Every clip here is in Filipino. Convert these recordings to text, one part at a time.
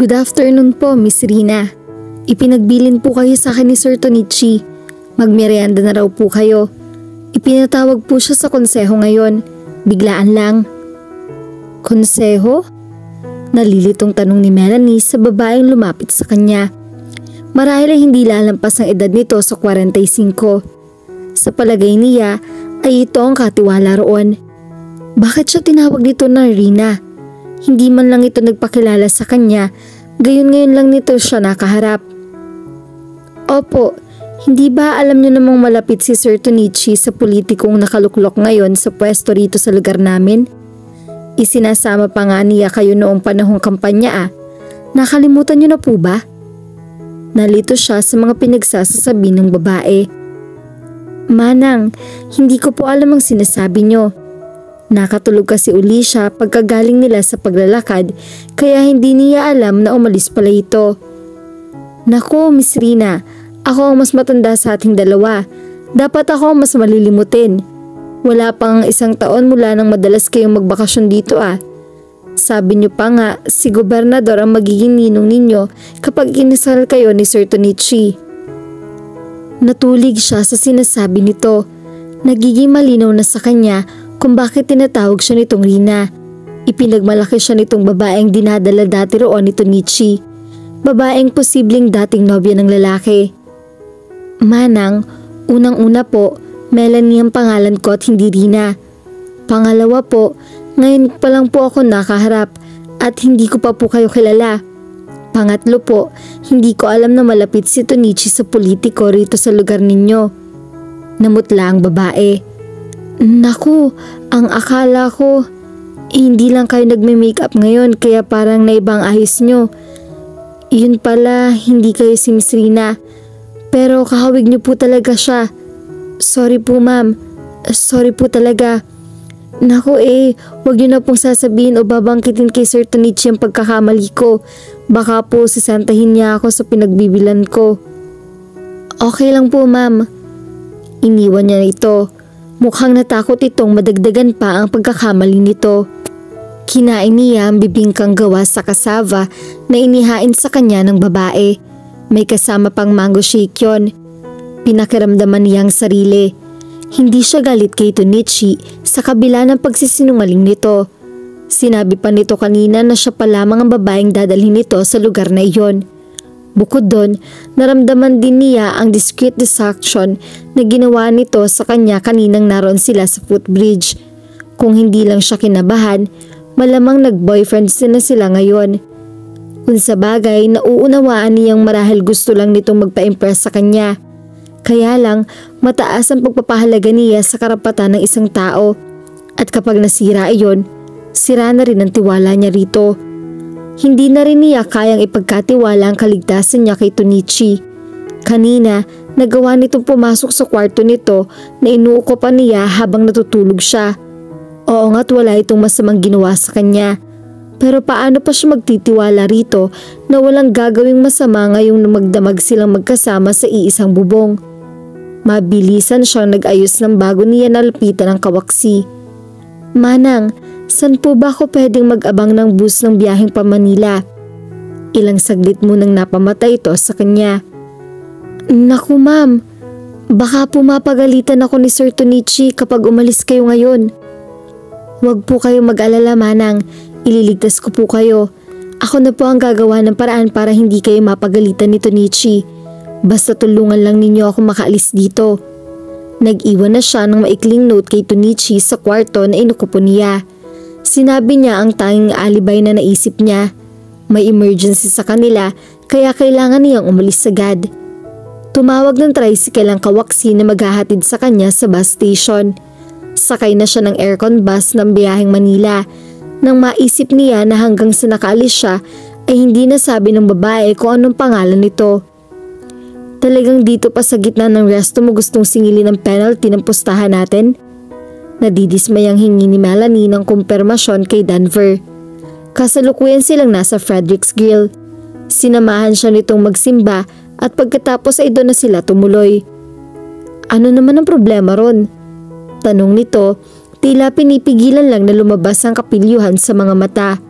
Good afternoon po, Miss Rina. Ipinagbilin po kayo sa akin ni Sir Tonichi. Magmerienda na raw po kayo. Ipinatawag po siya sa konseho ngayon. Biglaan lang. Konseho? Nalilitong tanong ni Melanie sa babaeng lumapit sa kanya. Marahil ay hindi lalampas ang edad nito sa 45. Sa palagay niya ay ito ang katiwala roon. Bakit siya tinawag nito na Rina? Hindi man lang ito nagpakilala sa kanya, gayon ngayon lang nito siya nakaharap. Opo, hindi ba alam niyo namang malapit si Sir Tonichi sa politikong nakaluklok ngayon sa pwesto rito sa lugar namin? Isinasama pa nga niya kayo noong panahong kampanya Nakalimutan niyo na po ba? Nalito siya sa mga pinagsasasabi ng babae. Manang, hindi ko po alam ang sinasabi niyo. Nakatulog kasi uli siya pagkagaling nila sa paglalakad kaya hindi niya alam na umalis pala ito. Nako, Miss Rina, ako ang mas matanda sa ating dalawa. Dapat ako ang mas malilimutin. Wala pang 1 taon mula nang madalas kayong magbakasyon dito Sabi niyo pa nga si Gobernador ang magiging ninong ninyo kapag inisal kayo ni Sir Tonichi. Natulig siya sa sinasabi nito. Nagiging malinaw na sa kanya kung bakit tinatawag siya nitong Rina. Ipinagmalaki siya nitong babaeng dinadala dati roon ni Tonichi. Babaeng posibleng dating nobya ng lalaki. Manang, unang-una po, Melanie ang pangalan ko at hindi Rina. Pangalawa po, ngayon pa lang po ako nakaharap at hindi ko pa po kayo kilala. Pangatlo po, hindi ko alam na malapit si Tonichi sa politiko rito sa lugar ninyo. Namutla ang babae. Naku, ang akala ko, hindi lang kayo nagme-makeup ngayon kaya parang naibang ayos nyo. Yun pala, hindi kayo si Miss Rina. Pero kahawig nyo po talaga siya. Sorry po ma'am. Sorry po talaga. Naku wag nyo na pong sasabihin o babangkitin kay Sir Tonichi ang pagkakamali ko. Baka po sisantahin niya ako sa pinagbibilan ko. Okay lang po ma'am. Iniwan niya ito. Mukhang natakot itong madagdagan pa ang pagkakamali nito. Kinain niya ang bibingkang gawa sa kasava na inihain sa kanya ng babae. May kasama pang mango shake yun. Pinakiramdaman niya ang sarili. Hindi siya galit kay Tonichi sa kabila ng pagsisinungaling nito. Sinabi pa nito kanina na siya pa lamang ang babaeng dadalhin nito sa lugar na iyon. Bukod doon, naramdaman din niya ang discreet deception na ginawa nito sa kanya kaninang naroon sila sa footbridge. Kung hindi lang siya kinabahan, malamang nag-boyfriend na sila ngayon. Kung sa bagay, nauunawaan niyang marahil gusto lang nitong magpa-impress sa kanya. Kaya lang, mataas ang pagpapahalaga niya sa karapatan ng isang tao. At kapag nasira iyon, sira na rin ang tiwala niya rito. Hindi na rin niya kayang ipagkatiwala ang kaligtasan niya kay Tonichi. Kanina, nagawa nitong pumasok sa kwarto nito na inuukopan niya habang natutulog siya. Oo nga't wala itong masamang ginawa sa kanya. Pero paano pa siya magtitiwala rito na walang gagawing masama ngayong magdamag silang magkasama sa iisang bubong? Mabilisan siyang nag-ayos ng bago niya nalapitan ang kawaksi. Manang, saan po ba ako pwedeng mag-abang ng bus ng biyaheng pa Manila? Ilang saglit munang napamatay ito sa kanya. Naku ma'am, baka po mapagalitan ako ni Sir Tonichi kapag umalis kayo ngayon. Huwag po kayo mag-alala manang, ililigtas ko po kayo. Ako na po ang gagawa ng paraan para hindi kayo mapagalitan ni Tonichi. Basta tulungan lang ninyo ako makaalis dito. Nag-iwan na siya ng maikling note kay Tonichi sa kwarto na inukupo niya. Sinabi niya ang tanging alibay na naisip niya. May emergency sa kanila kaya kailangan niyang umalis agad. Tumawag ng tricycle ang kawaksi na maghahatid sa kanya sa bus station. Sakay na siya ng aircon bus ng biyaheng Manila. Nang maisip niya na hanggang sa nakaalis siya ay hindi nasabi ng babae kung anong pangalan nito. Talagang dito pa sa gitna ng resto mo gustong singilin ang penalty ng pustahan natin? Nadidismayang hingi ni Melanie ng kumpirmasyon kay Denver. Kasalukuyan silang nasa Frederick's Grill. Sinamahan siya nitong magsimba at pagkatapos ay doon na sila tumuloy. Ano naman ang problema ron? Tanong nito, tila pinipigilan lang na lumabas ang kapilyuhan sa mga mata.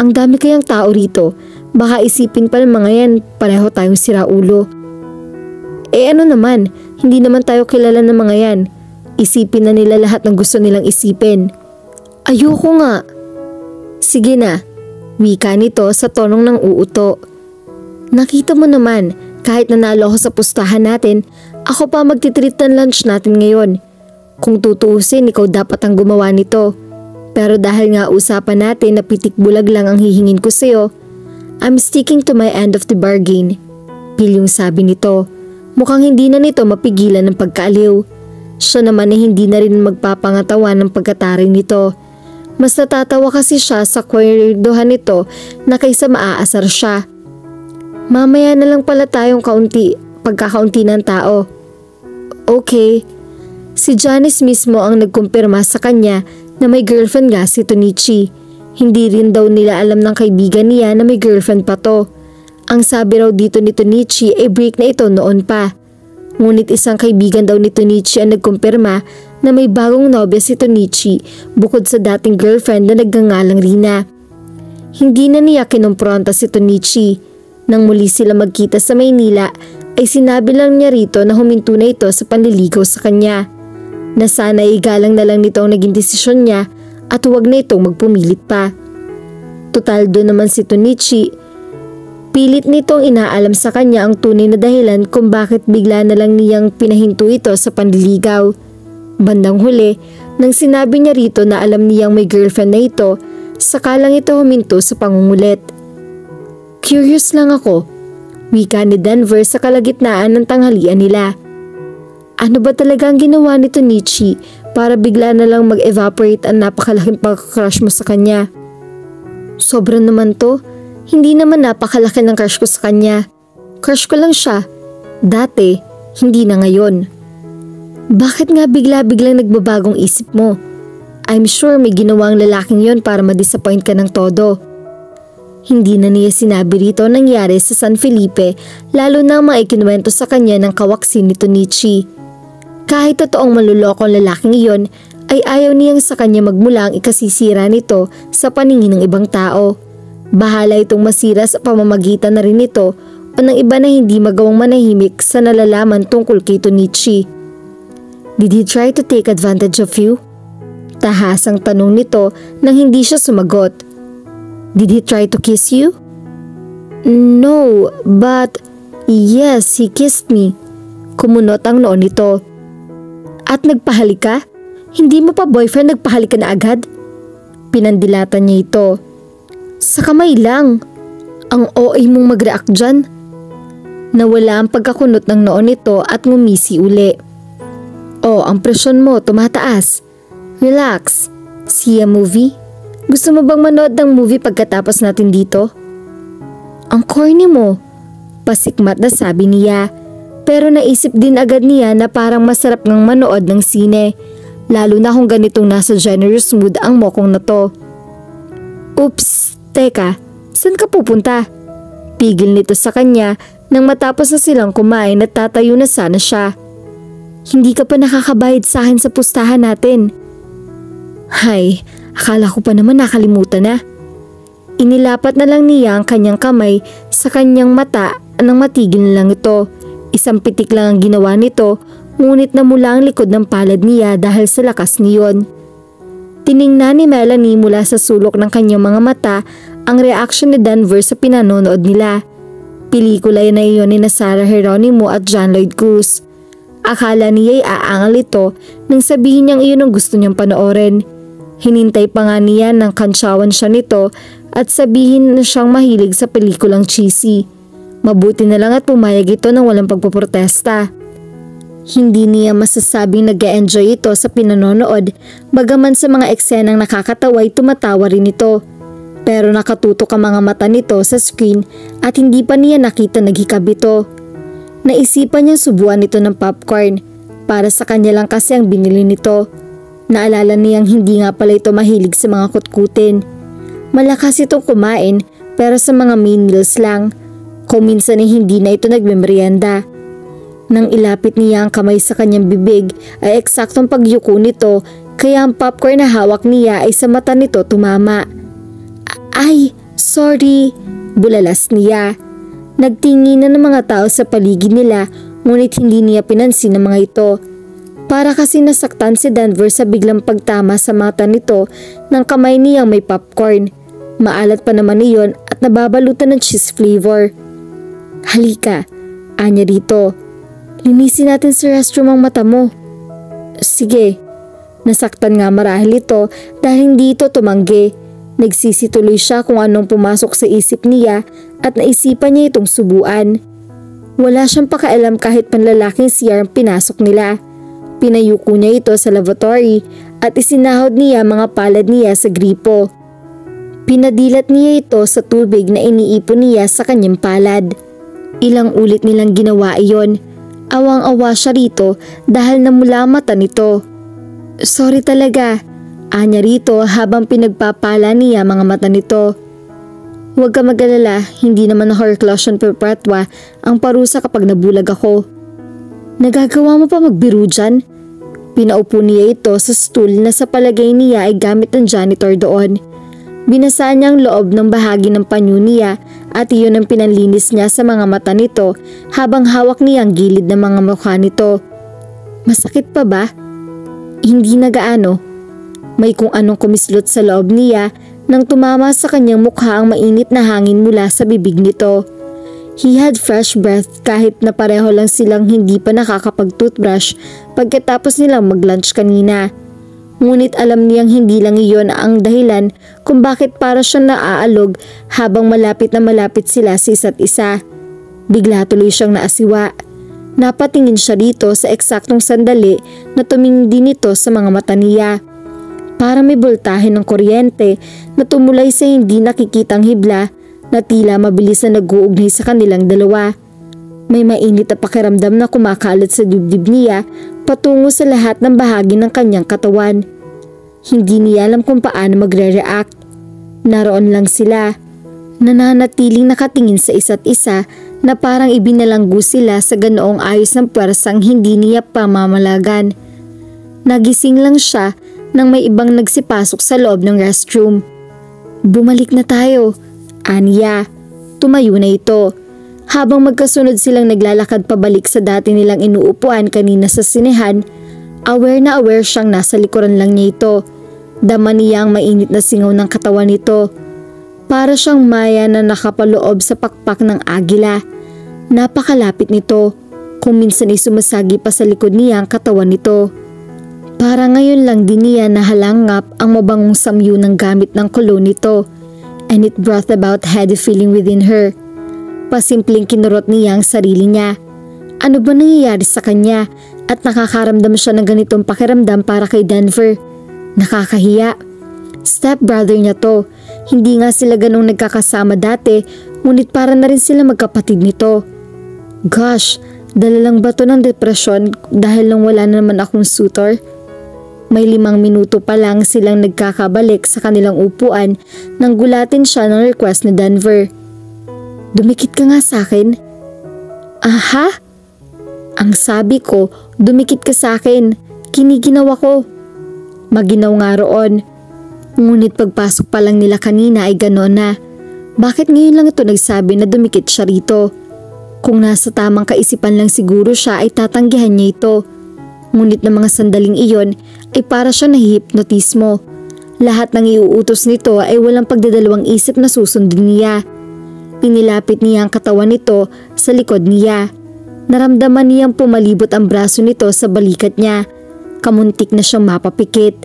Ang dami kayang tao rito. Baka isipin pa ng mga yan pareho tayong siraulo. Ano naman, hindi naman tayo kilala ng mga yan. Isipin na nila lahat ng gusto nilang isipin. Ayoko nga. Sige na, wika nito sa tonong ng uuto. Nakita mo naman, kahit nanalo ako sa pustahan natin, ako pa magtitreat ng lunch natin ngayon. Kung tutuusin, ikaw dapat ang gumawa nito. Pero dahil nga usapan natin na pitik bulag lang ang hihingin ko sa'yo, I'm sticking to my end of the bargain. Pilyong sabi nito. Mukhang hindi na nito mapigilan ng pagkaaliw. Siya naman ay hindi na rin magpapangatawa ng pagkataring nito. Mas natatawa kasi siya sa kwerdohan nito na kaysa maaasar siya. Mamaya na lang pala tayong pagkakaunti ng tao. Okay. Si Janice mismo ang nagkumpirma sa kanya na may girlfriend nga si Tonichi. Hindi rin daw nila alam ng kaibigan niya na may girlfriend pa to. Ang sabi raw dito ni Tonichi ay break na ito noon pa. Ngunit isang kaibigan daw ni Tonichi ang nagkumpirma na may bagong nobya si Tonichi bukod sa dating girlfriend na nagngangalang Rina. Hindi na niya kinumpronta si Tonichi. Nang muli sila magkita sa Maynila ay sinabi lang niya rito na huminto na ito sa panliligaw sa kanya. Na sana igalang na lang nito ang naging desisyon niya at huwag na itong magpumilit pa. Total doon naman si Tonichi. Pilit nitong inaalam sa kanya ang tunay na dahilan kung bakit bigla na lang niyang pinahinto ito sa panliligaw. Bandang huli, nang sinabi niya rito na alam niyang may girlfriend na ito, saka lang ito huminto sa pangungulit. Curious lang ako, wika ni Denver sa kalagitnaan ng tanghalian nila. Ano ba talaga ang ginawa ni Tonichi para bigla na lang mag-evaporate ang napakalaking pagkakrush mo sa kanya? Sobra naman to. Hindi naman napakalaki ng crush ko sa kanya. Crush ko lang siya. Dati, hindi na ngayon. Bakit nga bigla-biglang nagbabagong isip mo? I'm sure may ginawa ang lalaking yon para ma-disappoint ka ng todo. Hindi na niya sinabi rito nangyari sa San Felipe lalo na maikinuwento sa kanya ng kawaksin ni Tonichi. Kahit totoong malulokong lalaking iyon ay ayaw niyang sa kanya magmula ang ikasisira nito sa paningin ng ibang tao. Bahala itong masira sa pamamagitan na rin nito o ng iba na hindi magawang manahimik sa nalalaman tungkol kay Tonichi. Did he try to take advantage of you? Tahasang tanong nito nang hindi siya sumagot. Did he try to kiss you? No, but yes, he kissed me. Kumunot ang noo nito. At nagpahalik ka? Hindi mo pa boyfriend nagpahalik ka na agad? Pinandilatan niya ito. Sa kamay lang. Ang OA mong mag-react dyan. Nawala ang pagkakunot ng noo nito at ngumisi uli. Oh, ang presyon mo tumataas. Relax. See a movie? Gusto mo bang manood ng movie pagkatapos natin dito? Ang corny mo. Pasikmat na sabi niya. Pero naisip din agad niya na parang masarap ngang manood ng sine. Lalo na kung ganitong nasa generous mood ang mokong na to. Oops. Teka, saan ka pupunta? Pigil nito sa kanya nang matapos na silang kumain at tatayo na sana siya. Hindi ka pa nakakabayad sa akin sa pustahan natin. Hay, akala ko pa naman nakalimutan na. Inilapat na lang niya ang kanyang kamay sa kanyang mata nang matigil na lang ito. Isang pitik lang ang ginawa nito ngunit namula ang likod ng palad niya dahil sa lakas niyon. Tiningnan ni Melanie mula sa sulok ng kanyang mga mata ang reaksyon ni Denver sa pinanonood nila. Pelikula na iyon ni Sarah Geronimo at John Lloyd Cruz. Akala niya ay aangal ito nang sabihin niyang iyon ang gusto niyang panoorin. Hinintay pa nga niya nang kantsawan siya nito at sabihin na siyang mahilig sa pelikulang cheesy. Mabuti na lang at pumayag ito nang walang pagpoprotesta. Hindi niya masasabing nag-e-enjoy ito sa pinanonood, bagaman sa mga eksenang nakakatawa ay tumatawa rin ito. Pero nakatutok ang mga mata nito sa screen at hindi pa niya nakita naghikab ito. Naisipan niyang subuan ito ng popcorn, para sa kanya lang kasi ang binili nito. Naalala niyang hindi nga pala ito mahilig sa mga kutkutin. Malakas itong kumain pero sa mga main meals lang, kung minsan ay hindi na ito nagmemerienda. Nang ilapit niya ang kamay sa kanyang bibig ay eksaktong pagyuko nito kaya ang popcorn na hawak niya ay sa mata nito tumama. Ay, Sorry, bulalas niya. Nagtingin na ng mga tao sa paligid nila ngunit hindi niya pinansin ang mga ito. Para kasi nasaktan si Denver sa biglang pagtama sa mata nito ng kamay niyang may popcorn. Maalat pa naman iyon at nababalutan ng cheese flavor. Halika, anya dito. Linisin natin sa restroom ang mata mo. Sige. Nasaktan nga marahil ito dahil hindi ito tumanggi. Nagsisituloy siya kung anong pumasok sa isip niya at naisipan niya itong subuan. Wala siyang pakialam kahit panlalaking CR ang pinasok nila. Pinayuko niya ito sa lavatory at isinahod niya mga palad niya sa gripo. Pinadilat niya ito sa tubig na iniipon niya sa kanyang palad. Ilang ulit nilang ginawa iyon. Awang-awa siya rito dahil namula mata nito. Sorry talaga, anya rito habang pinagpapala niya mga mata nito. Huwag ka mag-alala, hindi naman horclosion perpetua ang parusa kapag nabulag ako. Nagagawa mo pa magbiro dyan? Pinaupo niya ito sa stool na sa palagay niya ay gamit ng janitor doon. Binasa niya ang loob ng bahagi ng panyo niya at iyon ang pinanlinis niya sa mga mata nito habang hawak niya ang gilid ng mga mukha nito. Masakit pa ba? Hindi na gaano. May kung anong kumislot sa loob niya nang tumama sa kanyang mukha ang mainit na hangin mula sa bibig nito. He had fresh breath kahit na pareho lang silang hindi pa nakakapag-toothbrush pagkatapos nilang mag-lunch kanina. Ngunit alam niyang hindi lang iyon ang dahilan kung bakit para siyang naaalog habang malapit na malapit sila sa isa't isa. Bigla tuloy siyang naasiwa. Napatingin siya dito sa eksaktong sandali na tumingin din ito sa mga mata niya. Para may boltahe ng kuryente na tumulay sa hindi nakikitang hibla na tila mabilis na nag-uugnay sa kanilang dalawa. May mainit na pakiramdam na kumakalat sa dibdib niya patungo sa lahat ng bahagi ng kanyang katawan. Hindi niya alam kung paano magre-react. Naroon lang sila, nananatiling nakatingin sa isa't isa na parang ibinalanggo sila sa ganoong ayos ng pwersang hindi niya pamamalagan. Nagising lang siya nang may ibang nagsipasok sa loob ng restroom. Bumalik na tayo, aniya. Tumayo na ito. Habang magkasunod silang naglalakad pabalik sa dati nilang inuupuan kanina sa sinehan, aware na aware siyang nasa likuran lang niya ito. Dama niya ang mainit na singaw ng katawan nito. Para siyang maya na nakapaloob sa pakpak ng agila. Napakalapit nito, kung minsan ay sumasagi pa sa likod niya ang katawan nito. Para ngayon lang din niya nahalangap ang mabangong samyu ng gamit ng cologne nito, and it brought about heady feeling within her. Pasimpleng kinurot niya ang sarili niya. Ano ba nangyayari sa kanya at nakakaramdam siya ng ganitong pakiramdam para kay Denver? Nakakahiya. Stepbrother niya to. Hindi nga sila ganong nagkakasama dati, ngunit para na rin sila magkapatid nito. Gosh, dala lang ba to ng depresyon dahil lang wala na naman akong suitor? May 5 minuto pa lang silang nagkakabalik sa kanilang upuan nang gulatin siya ng request ni Denver. Dumikit ka nga sa akin. Aha? Ang sabi ko, dumikit ka sa akin. Kiniginaw ako. Maginaw nga roon. Ngunit pagpasok pa lang nila kanina ay gano'n na. Bakit ngayon lang ito nagsabi na dumikit siya rito? Kung nasa tamang kaisipan lang siguro siya ay tatanggihan niya ito. Ngunit ng mga sandaling iyon ay para siya nahihipnotismo. Lahat ng iuutos nito ay walang pagdadalawang isip na susundin niya. Inilapit niya ang katawan nito sa likod niya. Naramdaman niyang pumalibot ang braso nito sa balikat niya. Kamuntik na siyang mapapikit.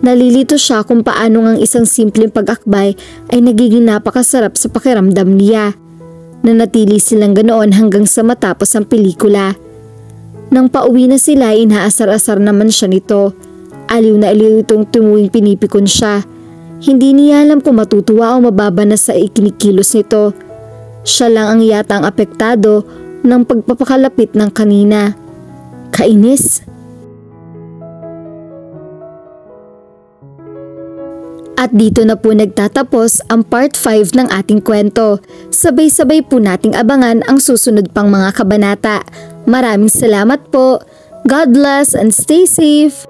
Nalilito siya kung paano ang isang simpleng pag-akbay ay nagiging napakasarap sa pakiramdam niya. Nanatili silang ganoon hanggang sa matapos ang pelikula. Nang pauwi na sila, inaasar-asar naman siya nito. Aliw na aliw itong tumuwing pinipikon siya. Hindi niya alam kung matutuwa o mababa na sa ikinikilos nito. Siya lang ang yata ang apektado ng pagpapakalapit ng kanina. Kainis. At dito na po nagtatapos ang part 5 ng ating kwento. Sabay-sabay po nating abangan ang susunod pang mga kabanata. Maraming salamat po. God bless and stay safe.